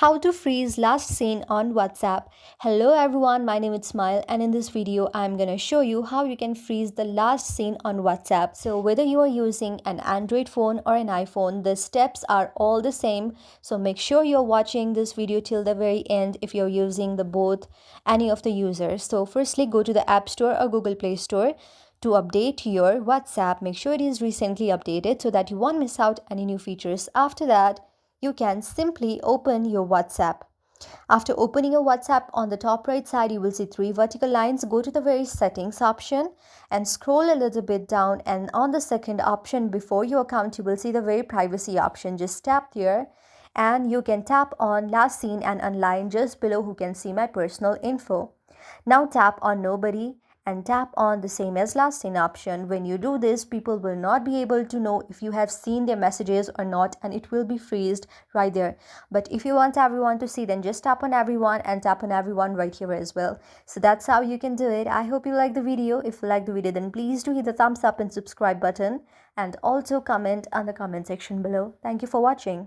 How to freeze last seen on WhatsApp. Hello everyone, my name is Smile and in this video I'm gonna show you how you can freeze the last seen on WhatsApp. So whether you are using an Android phone or an iPhone, the steps are all the same. So make sure you're watching this video till the very end if you're using the both any of the users. So firstly go to the App Store or Google Play Store to update your WhatsApp. Make sure it is recently updated so that you won't miss out any new features. After that, you can simply open your WhatsApp. After opening your WhatsApp, on the top right side, you will see three vertical lines. Go to the very settings option and scroll a little bit down. And on the second option before your account, you will see the very privacy option. Just tap there and you can tap on last seen and online just below who can see my personal info. Now tap on nobody and tap on the same as last seen option. When you do this, people will not be able to know if you have seen their messages or not, and it will be freezed right there. But if you want everyone to see, then just tap on everyone and tap on everyone right here as well. So that's how you can do it. I hope you like the video. If you like the video, then please do hit the thumbs up and subscribe button and also comment on the comment section below. Thank you for watching.